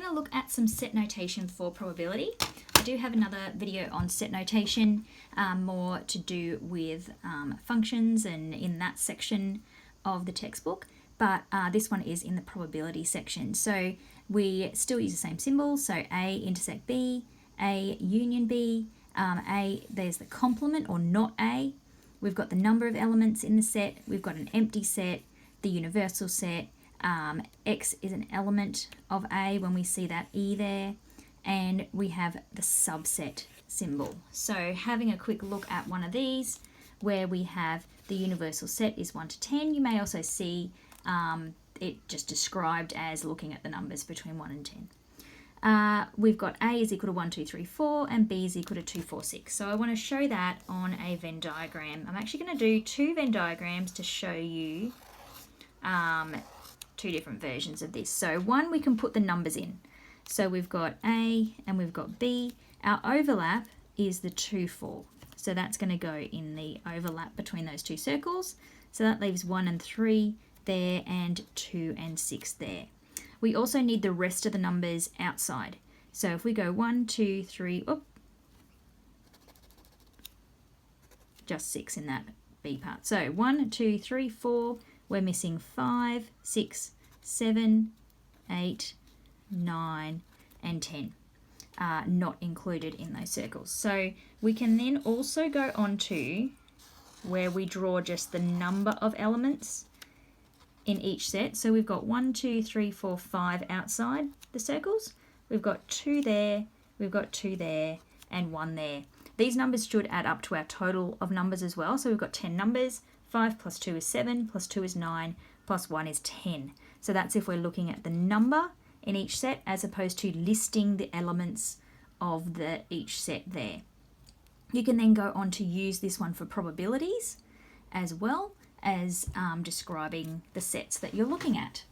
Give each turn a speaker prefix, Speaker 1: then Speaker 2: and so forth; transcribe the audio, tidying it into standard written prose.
Speaker 1: going to look at some set notation for probability. I do have another video on set notation, more to do with functions and in that section of the textbook, but this one is in the probability section. So we still use the same symbols, so A intersect B, A union B, A, there's the complement or not A. We've got the number of elements in the set, we've got an empty set, the universal set, X is an element of A when we see that E there, and we have the subset symbol. So having a quick look at one of these where we have the universal set is 1 to 10, you may also see it just described as looking at the numbers between 1 and 10. We've got A is equal to 1, 2, 3, 4 and B is equal to 2, 4, 6. So I want to show that on a Venn diagram. I'm actually going to do 2 Venn diagrams to show you 2 different versions of this. So one, we can put the numbers in. So we've got A and we've got B. Our overlap is the 2, 4. So that's going to go in the overlap between those 2 circles. So that leaves 1 and 3 there and 2 and 6 there. We also need the rest of the numbers outside. So if we go 1, 2, 3, just 6 in that B part. So 1, 2, 3, 4, we're missing 5, 6, 7, 8, 9, and 10. Not included in those circles. So we can then also go on to where we draw just the number of elements in each set. So we've got 1, 2, 3, 4, 5 outside the circles. We've got 2 there, we've got 2 there, and 1 there. These numbers should add up to our total of numbers as well. So we've got 10 numbers. 5 plus 2 is 7, plus 2 is 9, plus 1 is 10. So that's if we're looking at the number in each set as opposed to listing the elements of each set there. You can then go on to use this one for probabilities as well as describing the sets that you're looking at.